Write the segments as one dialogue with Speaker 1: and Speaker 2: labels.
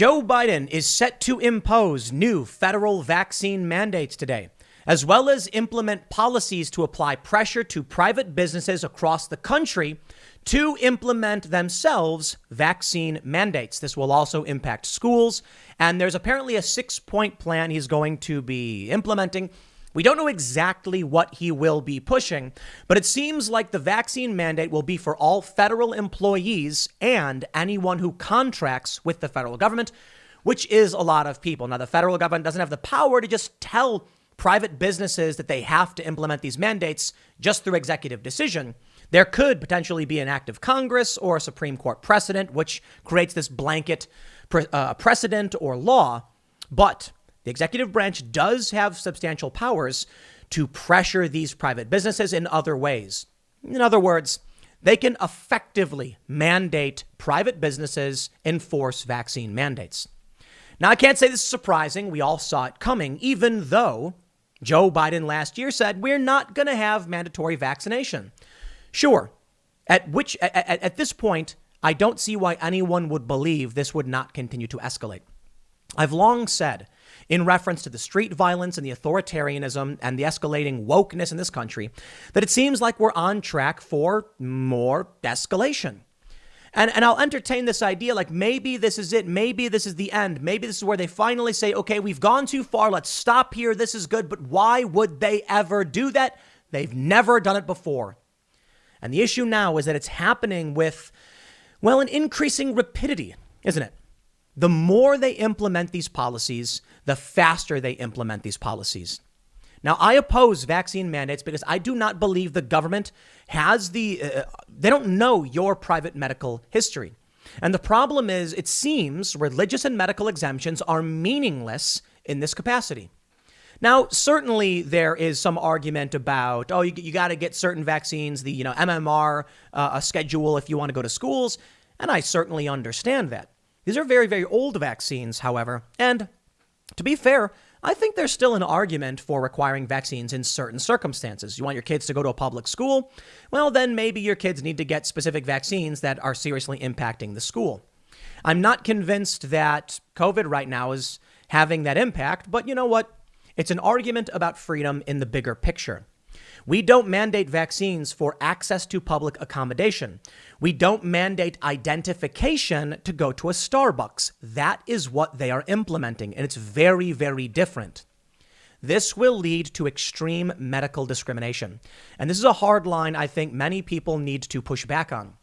Speaker 1: Joe Biden is set to impose new federal vaccine mandates today, as well as implement policies to apply pressure to private businesses across the country to implement themselves vaccine mandates. This will also impact schools, and there's apparently a 6-point plan he's going to be implementing. We don't know exactly what he will be pushing, but it seems like the vaccine mandate will be for all federal employees and anyone who contracts with the federal government, which is a lot of people. Now, the federal government doesn't have the power to just tell private businesses that they have to implement these mandates just through executive decision. There could potentially be an act of Congress or a Supreme Court precedent, which creates this blanket precedent or law. But the executive branch does have substantial powers to pressure these private businesses in other ways. In other words, they can effectively mandate private businesses enforce vaccine mandates. Now, I can't say this is surprising. We all saw it coming, even though Joe Biden last year said we're not going to have mandatory vaccination. Sure, at this point, I don't see why anyone would believe this would not continue to escalate. I've long said, in reference to the street violence and the authoritarianism and the escalating wokeness in this country, that it seems like we're on track for more escalation. And I'll entertain this idea like maybe this is it. Maybe this is the end. Maybe this is where they finally say, OK, we've gone too far. Let's stop here. This is good. But why would they ever do that? They've never done it before. And the issue now is that it's happening with, well, an increasing rapidity, isn't it? The more they implement these policies, the faster they implement these policies. Now, I oppose vaccine mandates because I do not believe the government has they don't know your private medical history. And the problem is, it seems religious and medical exemptions are meaningless in this capacity. Now, certainly there is some argument about, oh, you got to get certain vaccines, the MMR schedule if you want to go to schools. And I certainly understand that. These are very, very old vaccines, however. And to be fair, I think there's still an argument for requiring vaccines in certain circumstances. You want your kids to go to a public school? Well, then maybe your kids need to get specific vaccines that are seriously impacting the school. I'm not convinced that COVID right now is having that impact, but you know what? It's an argument about freedom in the bigger picture. We don't mandate vaccines for access to public accommodation. We don't mandate identification to go to a Starbucks. That is what they are implementing, and it's very, very different. This will lead to extreme medical discrimination. And this is a hard line I think many people need to push back on.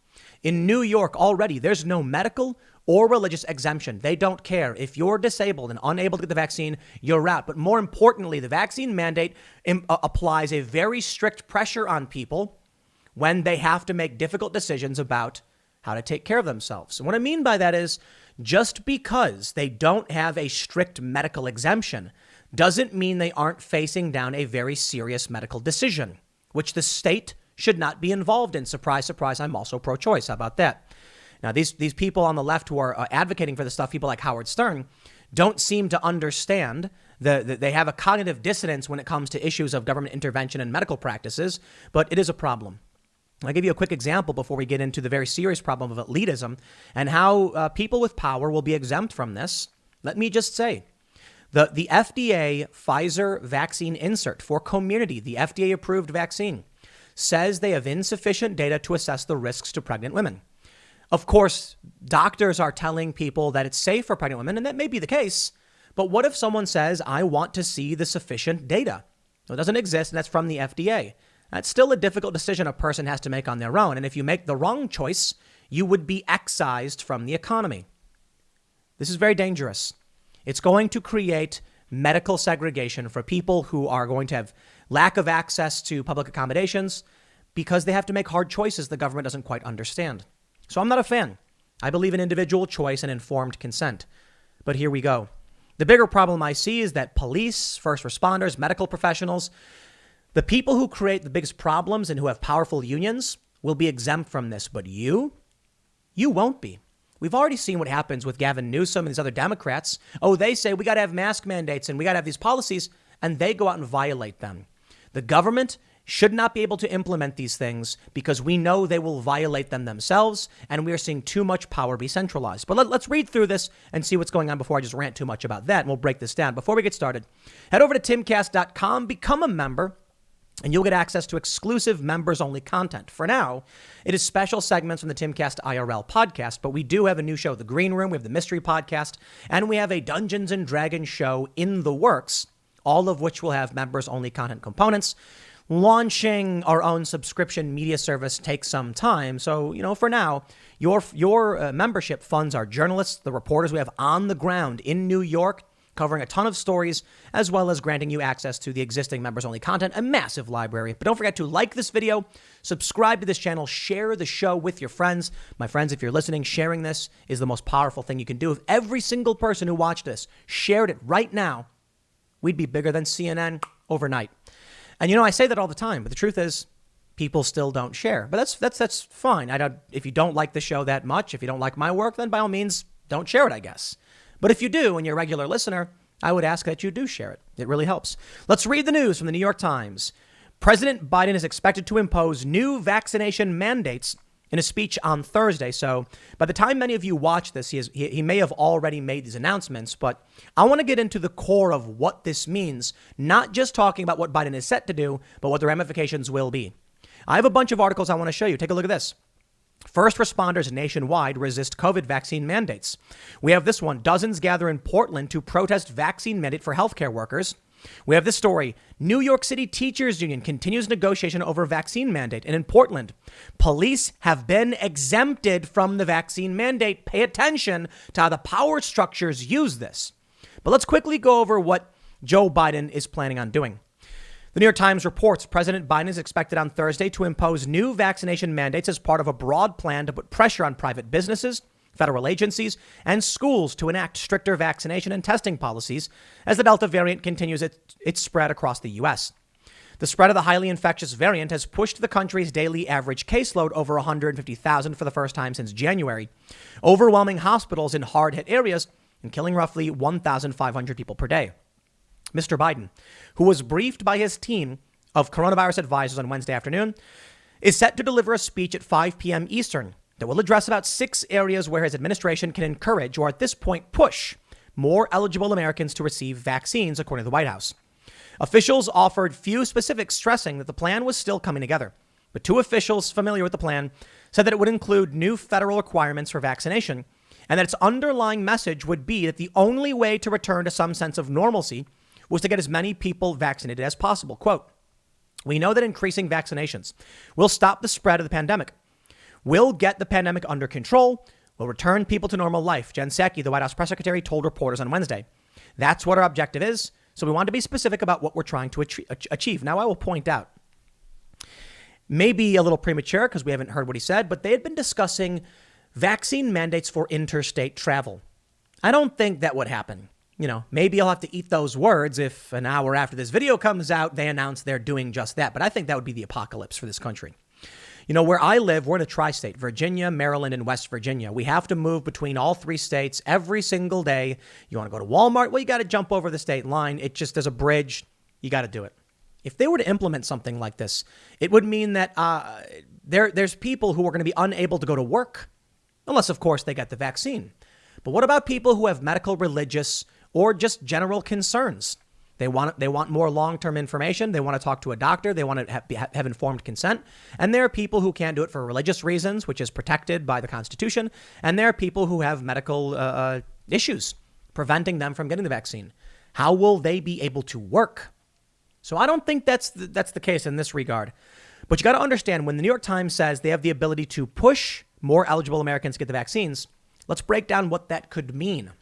Speaker 1: In New York already, there's no medical or religious exemption. They don't care. If you're disabled and unable to get the vaccine, you're out. But more importantly, the vaccine mandate applies a very strict pressure on people when they have to make difficult decisions about how to take care of themselves. And what I mean by that is just because they don't have a strict medical exemption doesn't mean they aren't facing down a very serious medical decision, which the state should not be involved in. Surprise, surprise, I'm also pro-choice. How about that? Now, these people on the left who are advocating for this stuff, people like Howard Stern, don't seem to understand that they have a cognitive dissonance when it comes to issues of government intervention and medical practices, but it is a problem. I'll give you a quick example before we get into the very serious problem of elitism and how people with power will be exempt from this. Let me just say, the FDA Pfizer vaccine insert for Community, the FDA-approved vaccine, says they have insufficient data to assess the risks to pregnant women. Of course, doctors are telling people that it's safe for pregnant women, and that may be the case. But what if someone says, I want to see the sufficient data? Well, it doesn't exist, and that's from the FDA. That's still a difficult decision a person has to make on their own. And if you make the wrong choice, you would be excised from the economy. This is very dangerous. It's going to create medical segregation for people who are going to have lack of access to public accommodations because they have to make hard choices the government doesn't quite understand. So I'm not a fan. I believe in individual choice and informed consent. But here we go. The bigger problem I see is that police, first responders, medical professionals, the people who create the biggest problems and who have powerful unions will be exempt from this. But you won't be. We've already seen what happens with Gavin Newsom and these other Democrats. Oh, they say we got to have mask mandates and we got to have these policies, and they go out and violate them. The government should not be able to implement these things because we know they will violate them themselves, and we are seeing too much power be centralized. But let's read through this and see what's going on before I just rant too much about that, and we'll break this down. Before we get started, head over to timcast.com, become a member, and you'll get access to exclusive members-only content. For now, it is special segments from the Timcast IRL podcast, but we do have a new show, The Green Room. We have the Mystery Podcast, and we have a Dungeons & Dragons show in the works, all of which will have members-only content components. Launching our own subscription media service takes some time. So, for now, your membership funds our journalists, the reporters we have on the ground in New York, covering a ton of stories, as well as granting you access to the existing members-only content, a massive library. But don't forget to like this video, subscribe to this channel, share the show with your friends. My friends, if you're listening, sharing this is the most powerful thing you can do. If every single person who watched this shared it right now, we'd be bigger than CNN overnight. And I say that all the time, but the truth is people still don't share. But that's fine. If you don't like the show that much, if you don't like my work, then by all means, don't share it, I guess. But if you do, and you're a regular listener, I would ask that you do share it. It really helps. Let's read the news from the New York Times. President Biden is expected to impose new vaccination mandates in a speech on Thursday. So by the time many of you watch this, he may have already made these announcements, but I want to get into the core of what this means, not just talking about what Biden is set to do, but what the ramifications will be. I have a bunch of articles I want to show you. Take a look at this. First responders nationwide resist COVID vaccine mandates. We have this one. Dozens gather in Portland to protest vaccine mandate for healthcare workers. We have this story. New York City Teachers Union continues negotiation over vaccine mandate. And in Portland, police have been exempted from the vaccine mandate. Pay attention to how the power structures use this. But let's quickly go over what Joe Biden is planning on doing. The New York Times reports President Biden is expected on Thursday to impose new vaccination mandates as part of a broad plan to put pressure on private businesses, federal agencies, and schools to enact stricter vaccination and testing policies as the Delta variant continues its spread across the U.S. The spread of the highly infectious variant has pushed the country's daily average caseload over 150,000 for the first time since January, overwhelming hospitals in hard-hit areas and killing roughly 1,500 people per day. Mr. Biden, who was briefed by his team of coronavirus advisors on Wednesday afternoon, is set to deliver a speech at 5 p.m. Eastern that will address about 6 areas where his administration can encourage, or at this point push, more eligible Americans to receive vaccines, according to the White House. Officials offered few specifics, stressing that the plan was still coming together. But 2 officials familiar with the plan said that it would include new federal requirements for vaccination, and that its underlying message would be that the only way to return to some sense of normalcy was to get as many people vaccinated as possible. Quote, "We know that increasing vaccinations will stop the spread of the pandemic. We'll get the pandemic under control. We'll return people to normal life," Jen Psaki, the White House press secretary, told reporters on Wednesday. That's what our objective is. So we want to be specific about what we're trying to achieve. Now, I will point out, maybe a little premature because we haven't heard what he said, but they had been discussing vaccine mandates for interstate travel. I don't think that would happen. Maybe I'll have to eat those words if an hour after this video comes out, they announce they're doing just that. But I think that would be the apocalypse for this country. Where I live, we're in a tri-state, Virginia, Maryland, and West Virginia. We have to move between all 3 states every single day. You want to go to Walmart? Well, you got to jump over the state line. There's a bridge. You got to do it. If they were to implement something like this, it would mean that there's people who are going to be unable to go to work, unless, of course, they get the vaccine. But what about people who have medical, religious, or just general concerns? They want more long-term information. They want to talk to a doctor. They want to have informed consent. And there are people who can't do it for religious reasons, which is protected by the Constitution. And there are people who have medical issues preventing them from getting the vaccine. How will they be able to work? So I don't think that's the case in this regard. But you got to understand, when the New York Times says they have the ability to push more eligible Americans to get the vaccines, let's break down what that could mean.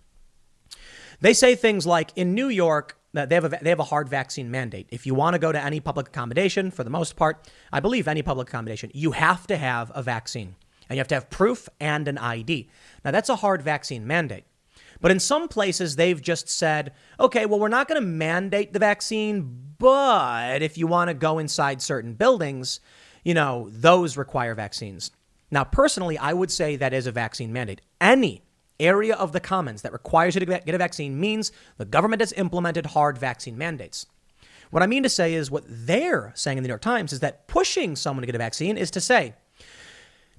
Speaker 1: They say things like in New York, they have a hard vaccine mandate. If you want to go to any public accommodation, for the most part, I believe any public accommodation, you have to have a vaccine and you have to have proof and an ID. Now, that's a hard vaccine mandate. But in some places, they've just said, okay, well, we're not going to mandate the vaccine, but if you want to go inside certain buildings, those require vaccines. Now, personally, I would say that is a vaccine mandate. Any area of the commons that requires you to get a vaccine means the government has implemented hard vaccine mandates. What I mean to say is what they're saying in the New York Times is that pushing someone to get a vaccine is to say,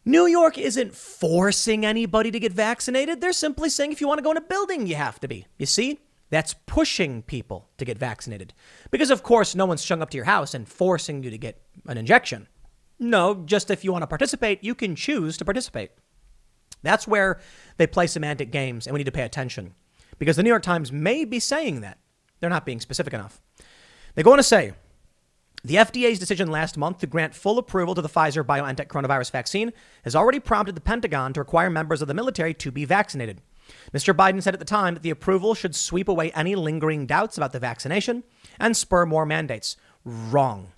Speaker 1: New York isn't forcing anybody to get vaccinated. They're simply saying if you want to go in a building, you have to be. You see, that's pushing people to get vaccinated. Because, of course, no one's showing up to your house and forcing you to get an injection. No, just if you want to participate, you can choose to participate. That's where they play semantic games, and we need to pay attention. Because the New York Times may be saying that. They're not being specific enough. They go on to say, the FDA's decision last month to grant full approval to the Pfizer-BioNTech coronavirus vaccine has already prompted the Pentagon to require members of the military to be vaccinated. Mr. Biden said at the time that the approval should sweep away any lingering doubts about the vaccination and spur more mandates. Wrong.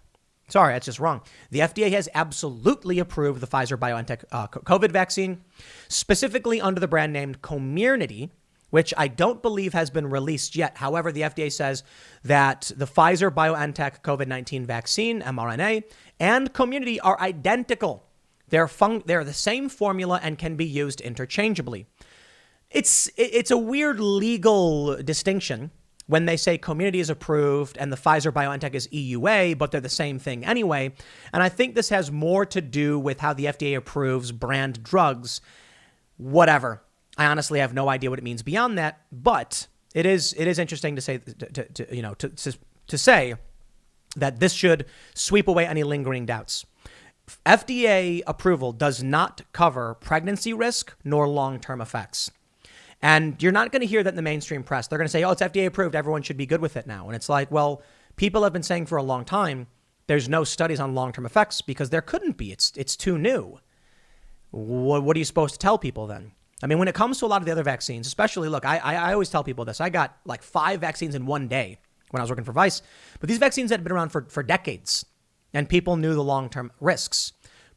Speaker 1: Sorry, that's just wrong. The FDA has absolutely approved the Pfizer-BioNTech COVID vaccine, specifically under the brand name Comirnaty, which I don't believe has been released yet. However, the FDA says that the Pfizer-BioNTech COVID-19 vaccine, mRNA, and Comirnaty are identical. They're the same formula and can be used interchangeably. It's a weird legal distinction when they say Comirnaty is approved and the Pfizer-BioNTech is EUA, but they're the same thing anyway. And I think this has more to do with how the FDA approves brand drugs. Whatever. I honestly have no idea what it means beyond that, but it is interesting to say to say that this should sweep away any lingering doubts. FDA approval does not cover pregnancy risk nor long-term effects. And you're not going to hear that in the mainstream press. They're going to say, oh, it's FDA approved. Everyone should be good with it now. And it's like, well, people have been saying for a long time, there's no studies on long-term effects because there couldn't be. It's too new. What are you supposed to tell people then? I mean, when it comes to a lot of the other vaccines, especially, look, I always tell people this. I got like 5 vaccines in one day when I was working for Vice. But these vaccines had been around for decades. And people knew the long-term risks.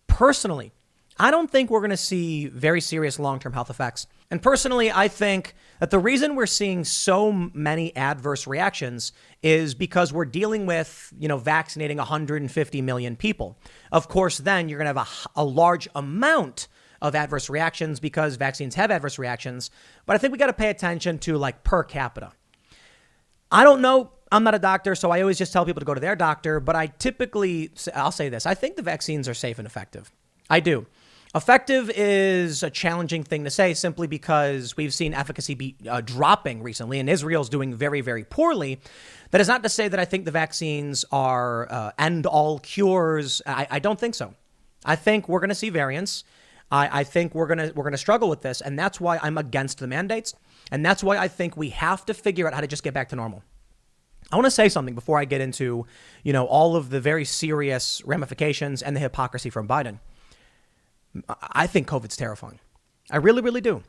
Speaker 1: Personally, I don't think we're going to see very serious long-term health effects. And personally, I think that the reason we're seeing so many adverse reactions is because we're dealing with, vaccinating 150 million people. Of course, then you're going to have a large amount of adverse reactions because vaccines have adverse reactions. But I think we got to pay attention to like per capita. I don't know. I'm not a doctor, so I always just tell people to go to their doctor. But I'll say this. I think the vaccines are safe and effective. I do. Effective is a challenging thing to say simply because we've seen efficacy be dropping recently, and Israel's doing very, very poorly. That is not to say that I think the vaccines are end-all cures. I don't think so. I think we're going to see variants. I think we're gonna struggle with this, and that's why I'm against the mandates, and that's why I think we have to figure out how to just get back to normal. I want to say something before I get into, all of the very serious ramifications and the hypocrisy from Biden. I think COVID's terrifying. I really, really do.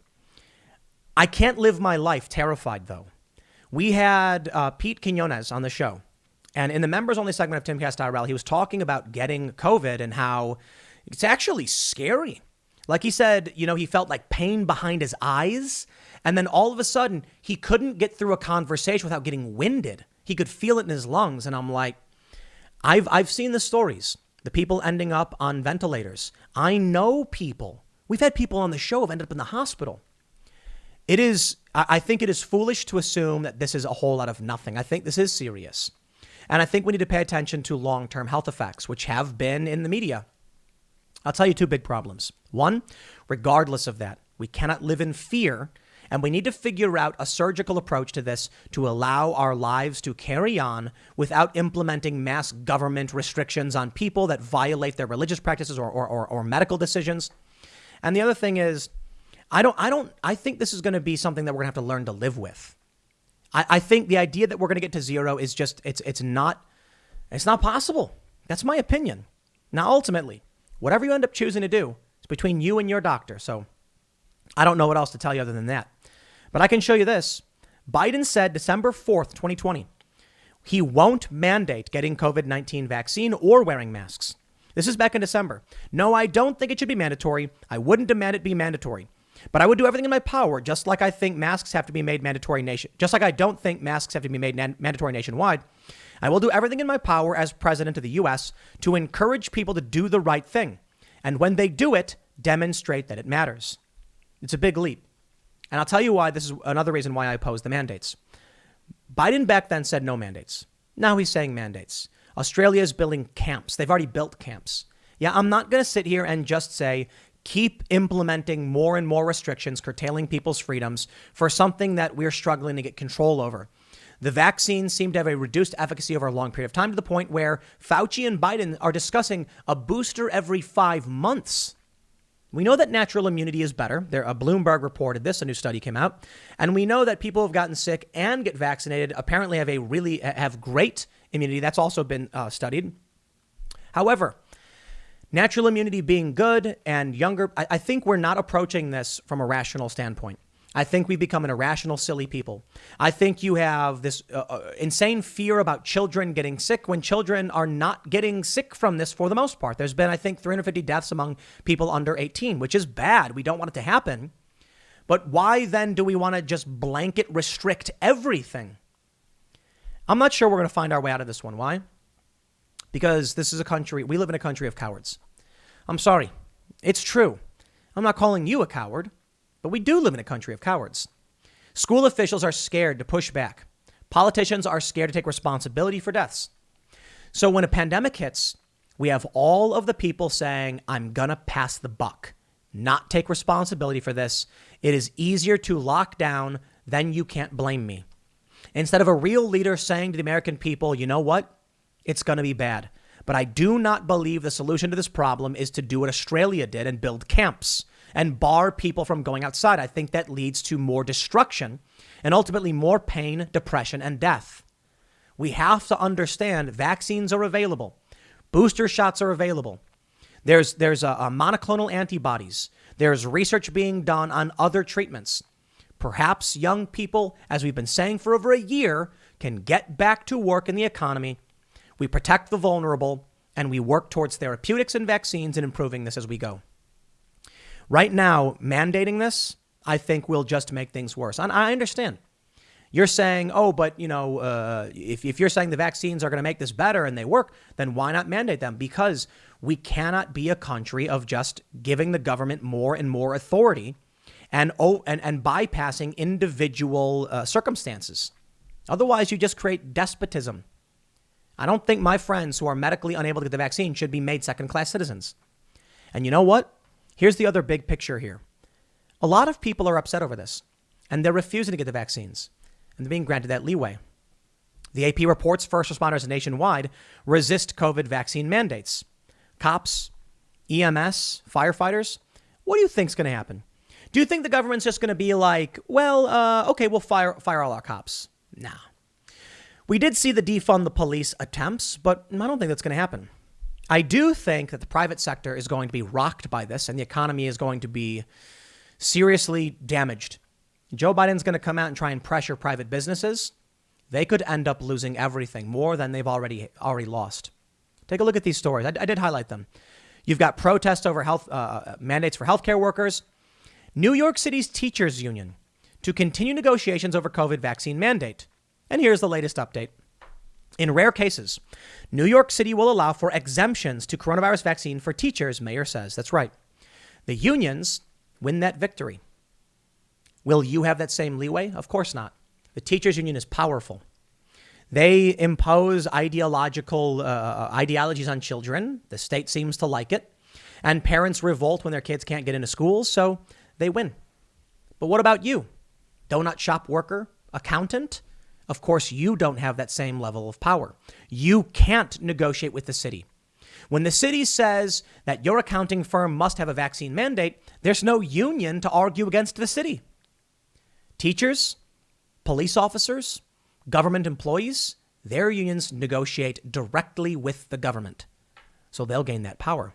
Speaker 1: I can't live my life terrified, though. We had Pete Quinones on the show, and in the members-only segment of Tim Cast IRL, he was talking about getting COVID and how it's actually scary. Like he said, he felt like pain behind his eyes. And then all of a sudden, he couldn't get through a conversation without getting winded. He could feel it in his lungs. And I'm like, I've seen the stories, the people ending up on ventilators. I know people. We've had people on the show who have ended up in the hospital. I think it is foolish to assume that this is a whole lot of nothing. I think this is serious. And I think we need to pay attention to long-term health effects, which have been in the media. I'll tell you 2 big problems. One, regardless of that, we cannot live in fear, and we need to figure out a surgical approach to this to allow our lives to carry on without implementing mass government restrictions on people that violate their religious practices or medical decisions. And the other thing is, I think this is going to be something that we're going to have to learn to live with. I think the idea that we're going to get to zero is just, it's not possible. That's my opinion. Now, ultimately, whatever you end up choosing to do, it's between you and your doctor. So I don't know what else to tell you other than that. But I can show you this. Biden said December 4th, 2020, he won't mandate getting COVID-19 vaccine or wearing masks. This is back in December. No, I don't think it should be mandatory. I wouldn't demand it be mandatory. But I would do everything in my power, just like I think masks have to be made mandatory just like I don't think masks have to be made mandatory nationwide. I will do everything in my power as president of the U.S. to encourage people to do the right thing. And when they do it, demonstrate that it matters. It's a big leap. And I'll tell you why. This is another reason why I oppose the mandates. Biden back then said no mandates. Now he's saying mandates. Australia is building camps. They've already built camps. Yeah, I'm not going to sit here and just say, keep implementing more and more restrictions, curtailing people's freedoms for something that we're struggling to get control over. The vaccines seem to have a reduced efficacy over a long period of time, to the point where Fauci and Biden are discussing a booster every 5 months. We know that natural immunity is better. Bloomberg reported this, a new study came out. And we know that people who have gotten sick and get vaccinated apparently have great immunity. That's also been studied. However, natural immunity being good and younger, I think we're not approaching this from a rational standpoint. I think we've become an irrational, silly people. I think you have this insane fear about children getting sick when children are not getting sick from this for the most part. There's been, I think, 350 deaths among people under 18, which is bad. We don't want it to happen. But why then do we want to just blanket restrict everything? I'm not sure we're going to find our way out of this one. Why? Because this is a country, we live in a country of cowards. I'm sorry. It's true. I'm not calling you a coward. But we do live in a country of cowards. School officials are scared to push back. Politicians are scared to take responsibility for deaths. So when a pandemic hits, we have all of the people saying, I'm going to pass the buck, not take responsibility for this. It is easier to lock down, then you can't blame me. Instead of a real leader saying to the American people, you know what? It's going to be bad. But I do not believe the solution to this problem is to do what Australia did and build camps and bar people from going outside. I think that leads to more destruction and ultimately more pain, depression, and death. We have to understand vaccines are available. Booster shots are available. There's a monoclonal antibodies. There's research being done on other treatments. Perhaps young people, as we've been saying for over a year, can get back to work in the economy. We protect the vulnerable, and we work towards therapeutics and vaccines and improving this as we go. Right now, mandating this, I think will just make things worse. And I understand. You're saying, oh, but, if you're saying the vaccines are going to make this better and they work, then why not mandate them? Because we cannot be a country of just giving the government more and more authority and bypassing individual circumstances. Otherwise, you just create despotism. I don't think my friends who are medically unable to get the vaccine should be made second-class citizens. And you know what? Here's the other big picture here. A lot of people are upset over this, and they're refusing to get the vaccines, and they're being granted that leeway. The AP reports first responders nationwide resist COVID vaccine mandates. Cops, EMS, firefighters, what do you think's going to happen? Do you think the government's just going to be like, okay, we'll fire all our cops? Nah. We did see the defund the police attempts, but I don't think that's going to happen. I do think that the private sector is going to be rocked by this, and the economy is going to be seriously damaged. Joe Biden's going to come out and try and pressure private businesses. They could end up losing everything, more than they've already lost. Take a look at these stories. I did highlight them. You've got protests over health mandates for healthcare workers. New York City's teachers union to continue negotiations over COVID vaccine mandate. And here's the latest update. In rare cases, New York City will allow for exemptions to coronavirus vaccine for teachers, mayor says. That's right. The unions win that victory. Will you have that same leeway? Of course not. The teachers union is powerful. They impose ideologies on children. The state seems to like it. And parents revolt when their kids can't get into schools, so they win. But what about you? Donut shop worker, accountant? Of course, you don't have that same level of power. You can't negotiate with the city. When the city says that your accounting firm must have a vaccine mandate, there's no union to argue against the city. Teachers, police officers, government employees, their unions negotiate directly with the government. So they'll gain that power.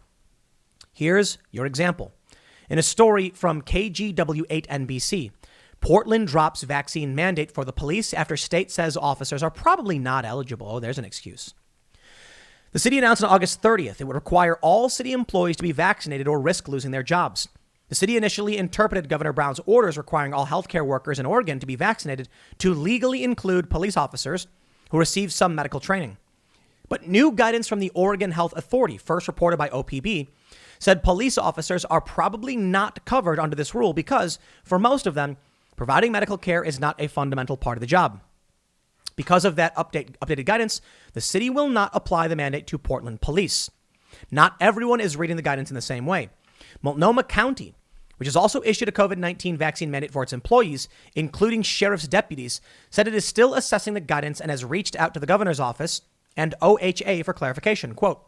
Speaker 1: Here's your example. In a story from KGW8 NBC, Portland drops vaccine mandate for the police after state says officers are probably not eligible. Oh, there's an excuse. The city announced on August 30th it would require all city employees to be vaccinated or risk losing their jobs. The city initially interpreted Governor Brown's orders requiring all healthcare workers in Oregon to be vaccinated to legally include police officers who receive some medical training. But new guidance from the Oregon Health Authority, first reported by OPB, said police officers are probably not covered under this rule because, for most of them, providing medical care is not a fundamental part of the job. Because of that updated guidance, the city will not apply the mandate to Portland police. Not everyone is reading the guidance in the same way. Multnomah County, which has also issued a COVID-19 vaccine mandate for its employees, including sheriff's deputies, said it is still assessing the guidance and has reached out to the governor's office and OHA for clarification. Quote,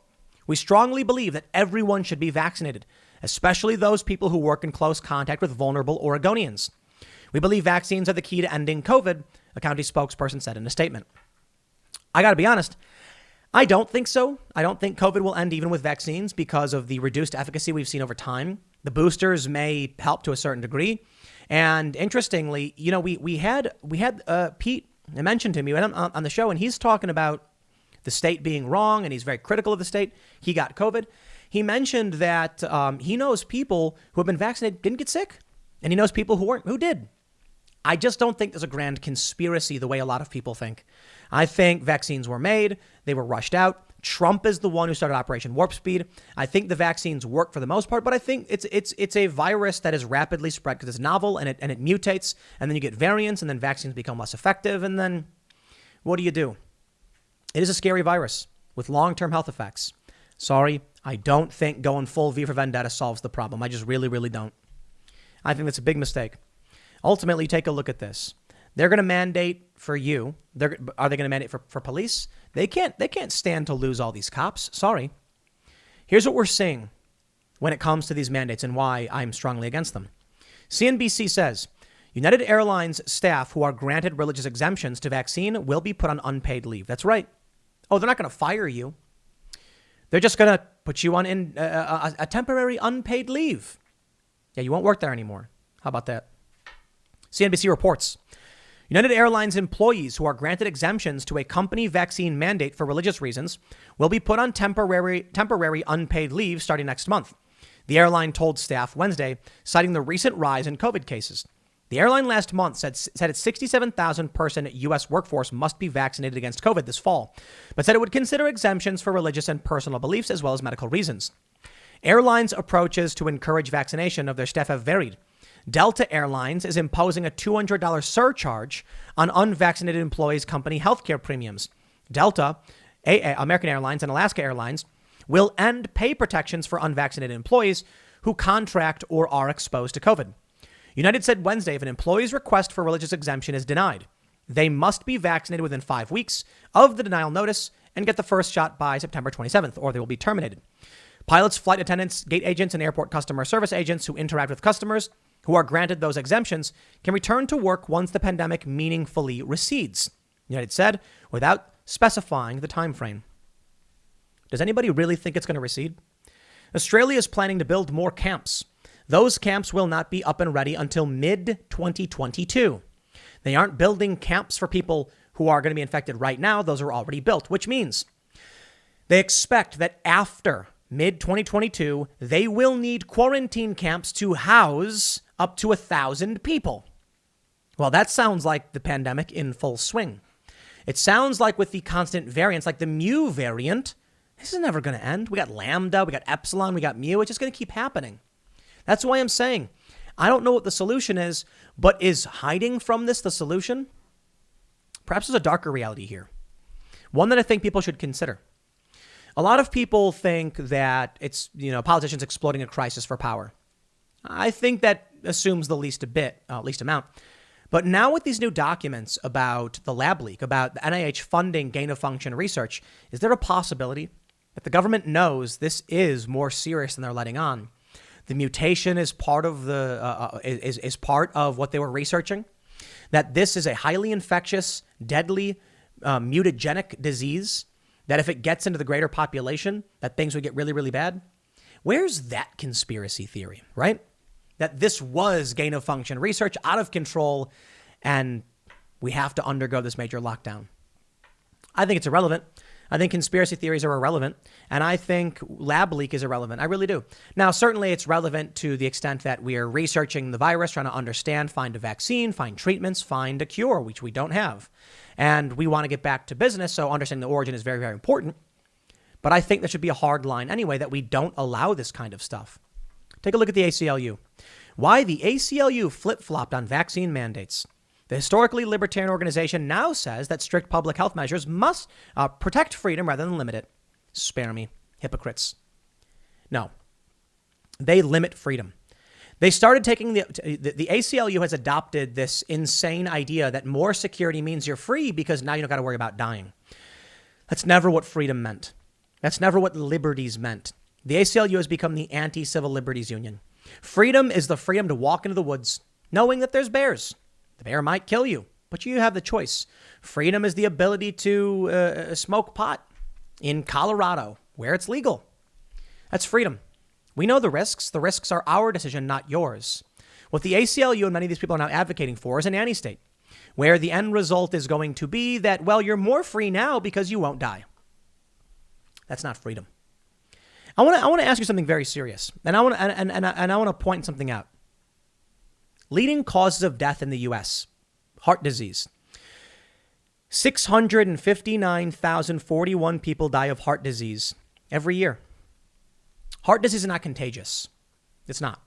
Speaker 1: "We strongly believe that everyone should be vaccinated, especially those people who work in close contact with vulnerable Oregonians. We believe vaccines are the key to ending COVID," a county spokesperson said in a statement. I got to be honest, I don't think so. I don't think COVID will end even with vaccines because of the reduced efficacy we've seen over time. The boosters may help to a certain degree. And interestingly, you know, we had Pete, I mentioned him on the show, and he's talking about the state being wrong, and he's very critical of the state. He got COVID. He mentioned that he knows people who have been vaccinated didn't get sick, and he knows people who did. I just don't think there's a grand conspiracy the way a lot of people think. I think vaccines were made. They were rushed out. Trump is the one who started Operation Warp Speed. I think the vaccines work for the most part, but I think it's a virus that is rapidly spread because it's novel and it mutates, and then you get variants, and then vaccines become less effective, and then what do you do? It is a scary virus with long-term health effects. Sorry, I don't think going full V for Vendetta solves the problem. I just really, really don't. I think that's a big mistake. Ultimately, take a look at this. They're going to mandate for you. Are they going to mandate for police? They can't stand to lose all these cops. Sorry. Here's what we're seeing when it comes to these mandates and why I'm strongly against them. CNBC says United Airlines staff who are granted religious exemptions to vaccine will be put on unpaid leave. That's right. Oh, they're not going to fire you. They're just going to put you on a temporary unpaid leave. Yeah, you won't work there anymore. How about that? CNBC reports United Airlines employees who are granted exemptions to a company vaccine mandate for religious reasons will be put on temporary unpaid leave starting next month. The airline told staff Wednesday, citing the recent rise in COVID cases. The airline last month said its 67,000 person U.S. workforce must be vaccinated against COVID this fall, but said it would consider exemptions for religious and personal beliefs as well as medical reasons. Airlines' approaches to encourage vaccination of their staff have varied. Delta Airlines is imposing a $200 surcharge on unvaccinated employees' company healthcare premiums. Delta, American Airlines, and Alaska Airlines will end pay protections for unvaccinated employees who contract or are exposed to COVID. United said Wednesday if an employee's request for religious exemption is denied, they must be vaccinated within 5 weeks of the denial notice and get the first shot by September 27th, or they will be terminated. Pilots, flight attendants, gate agents, and airport customer service agents who interact with customers who are granted those exemptions can return to work once the pandemic meaningfully recedes, United said, without specifying the time frame. Does anybody really think it's going to recede? Australia is planning to build more camps. Those camps will not be up and ready until mid-2022. They aren't building camps for people who are going to be infected right now. Those are already built, which means they expect that after mid-2022, they will need quarantine camps to house up to 1,000 people. Well, that sounds like the pandemic in full swing. It sounds like with the constant variants, like the Mu variant, this is never going to end. We got Lambda, we got Epsilon, we got Mu. It's just going to keep happening. That's why I'm saying I don't know what the solution is, but is hiding from this the solution? Perhaps there's a darker reality here. One that I think people should consider. A lot of people think that it's, politicians exploiting a crisis for power. I think that assumes the least amount. But now with these new documents about the lab leak, about the NIH funding gain of function research, is there a possibility that the government knows this is more serious than they're letting on? The mutation is part of is part of what they were researching. That this is a highly infectious, deadly, mutagenic disease. That if it gets into the greater population, that things would get really, really bad. Where's that conspiracy theory, right? That this was gain of function research out of control and we have to undergo this major lockdown. I think it's irrelevant. I think conspiracy theories are irrelevant. And I think lab leak is irrelevant. I really do. Now, certainly it's relevant to the extent that we are researching the virus, trying to understand, find a vaccine, find treatments, find a cure, which we don't have. And we want to get back to business. So understanding the origin is very, very important. But I think there should be a hard line anyway that we don't allow this kind of stuff. Take a look at the ACLU. Why the ACLU flip-flopped on vaccine mandates. The historically libertarian organization now says that strict public health measures must protect freedom rather than limit it. Spare me, hypocrites. No, they limit freedom. They started taking the ACLU has adopted this insane idea that more security means you're free because now you don't got to worry about dying. That's never what freedom meant. That's never what liberties meant. The ACLU has become the anti-civil liberties union. Freedom is the freedom to walk into the woods knowing that there's bears. The bear might kill you, but you have the choice. Freedom is the ability to smoke pot in Colorado where it's legal. That's freedom. We know the risks. The risks are our decision, not yours. What the ACLU and many of these people are now advocating for is an anti-state, where the end result is going to be that, well, you're more free now because you won't die. That's not freedom. I want to ask you something very serious, and I want to point something out. Leading causes of death in the U.S. Heart disease. 659,041 people die of heart disease every year. Heart disease is not contagious. It's not.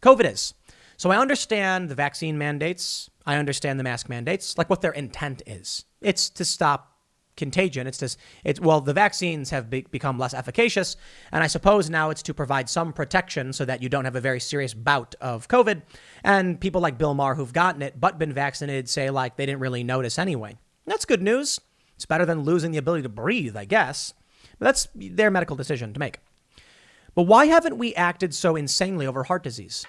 Speaker 1: COVID is. So I understand the vaccine mandates. I understand the mask mandates, like what their intent is. It's to stop contagion. The vaccines have become less efficacious. And I suppose now it's to provide some protection so that you don't have a very serious bout of COVID. And people like Bill Maher who've gotten it but been vaccinated say like they didn't really notice anyway. That's good news. It's better than losing the ability to breathe, I guess. But that's their medical decision to make. But why haven't we acted so insanely over heart disease?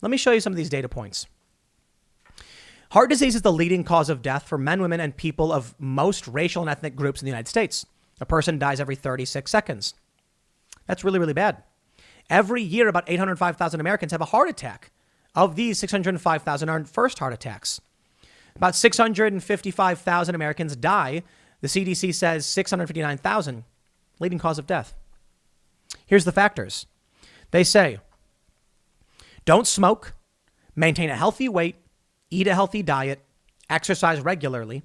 Speaker 1: Let me show you some of these data points. Heart disease is the leading cause of death for men, women, and people of most racial and ethnic groups in the United States. A person dies every 36 seconds. That's really, really bad. Every year, about 805,000 Americans have a heart attack. Of these, 605,000 are first heart attacks. About 655,000 Americans die. The CDC says 659,000, leading cause of death. Here's the factors. They say, don't smoke, maintain a healthy weight, eat a healthy diet, exercise regularly,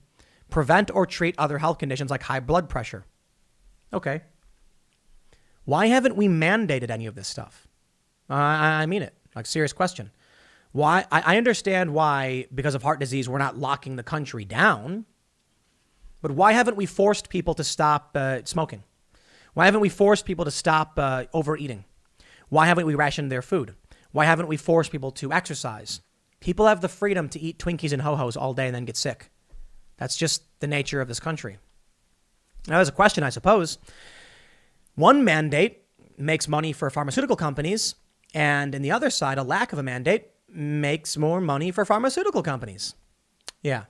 Speaker 1: prevent or treat other health conditions like high blood pressure. Okay. Why haven't we mandated any of this stuff? I mean it. Like, serious question. Why? I understand why, because of heart disease, we're not locking the country down. But why haven't we forced people to stop smoking? Why haven't we forced people to stop overeating? Why haven't we rationed their food? Why haven't we forced people to exercise? People have the freedom to eat Twinkies and Ho-Hos all day and then get sick. That's just the nature of this country. Now, there's a question, I suppose. One mandate makes money for pharmaceutical companies, and in the other side, a lack of a mandate makes more money for pharmaceutical companies. Yeah,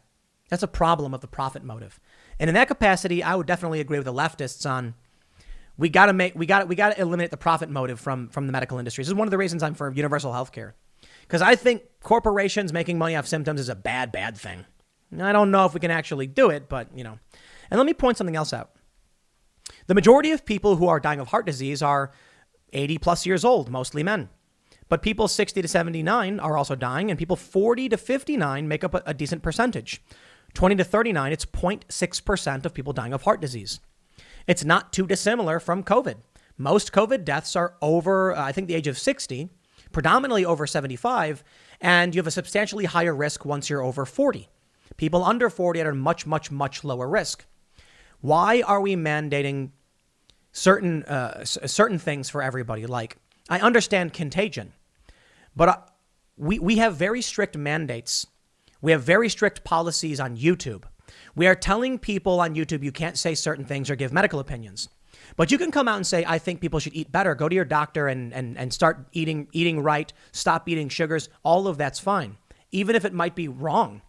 Speaker 1: that's a problem of the profit motive. And in that capacity, I would definitely agree with the leftists on we got to eliminate the profit motive from the medical industry. This is one of the reasons I'm for universal health care. Because I think corporations making money off symptoms is a bad thing. I don't know if we can actually do it, but, you know. And let me point something else out. The majority of people who are dying of heart disease are 80 plus years old, mostly men. But people 60 to 79 are also dying, and people 40 to 59 make up a decent percentage. 20 to 39, it's 0.6% of people dying of heart disease. It's not too dissimilar from COVID. Most COVID deaths are over, I think, the age of 60, predominantly over 75, and you have a substantially higher risk once you're over 40. People under 40 are at a much, much, much lower risk. Why are we mandating certain things for everybody? Like, I understand contagion, but we have very strict mandates. We have very strict policies on YouTube. We are telling people on YouTube you can't say certain things or give medical opinions. But you can come out and say, I think people should eat better. Go to your doctor and start eating right. Stop eating sugars. All of that's fine, even if it might be wrong.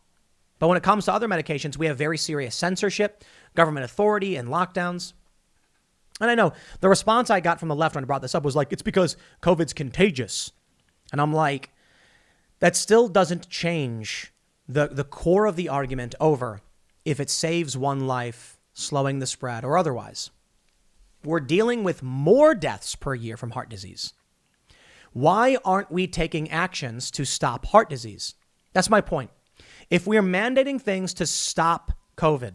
Speaker 1: But when it comes to other medications, we have very serious censorship, government authority, and lockdowns. And I know the response I got from the left when I brought this up was like, it's because COVID's contagious. And I'm like, that still doesn't change the core of the argument over if it saves one life, slowing the spread, or otherwise. We're dealing with more deaths per year from heart disease. Why aren't we taking actions to stop heart disease? That's my point. If we're mandating things to stop COVID,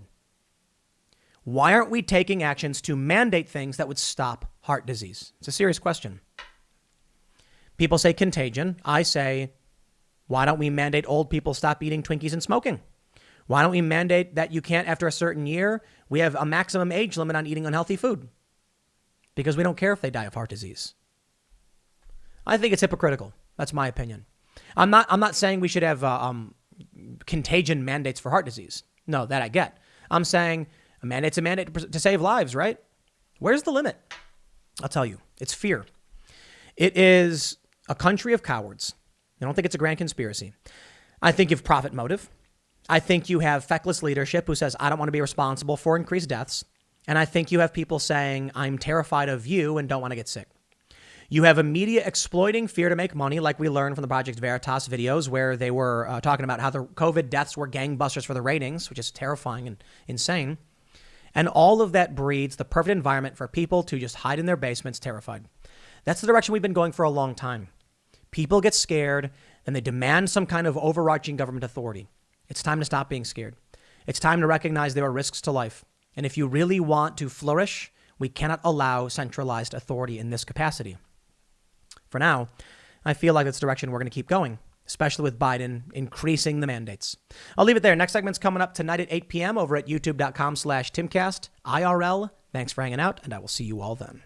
Speaker 1: why aren't we taking actions to mandate things that would stop heart disease? It's a serious question. People say contagion. I say, why don't we mandate old people stop eating Twinkies and smoking? Why don't we mandate that you can't, after a certain year, we have a maximum age limit on eating unhealthy food? Because we don't care if they die of heart disease. I think it's hypocritical. That's my opinion. I'm not saying we should have contagion mandates for heart disease. No, that I get. I'm saying a mandate's a mandate to save lives, right? Where's the limit? I'll tell you. It's fear. It is a country of cowards. I don't think it's a grand conspiracy. I think you have profit motive. I think you have feckless leadership who says, I don't want to be responsible for increased deaths. And I think you have people saying, I'm terrified of you and don't want to get sick. You have a media exploiting fear to make money, like we learned from the Project Veritas videos, where they were talking about how the COVID deaths were gangbusters for the ratings, which is terrifying and insane. And all of that breeds the perfect environment for people to just hide in their basements, terrified. That's the direction we've been going for a long time. People get scared and they demand some kind of overarching government authority. It's time to stop being scared. It's time to recognize there are risks to life. And if you really want to flourish, we cannot allow centralized authority in this capacity. For now, I feel like that's the direction we're going to keep going, especially with Biden increasing the mandates. I'll leave it there. Next segment's coming up tonight at 8 p.m. over at youtube.com/Timcast IRL. Thanks for hanging out, and I will see you all then.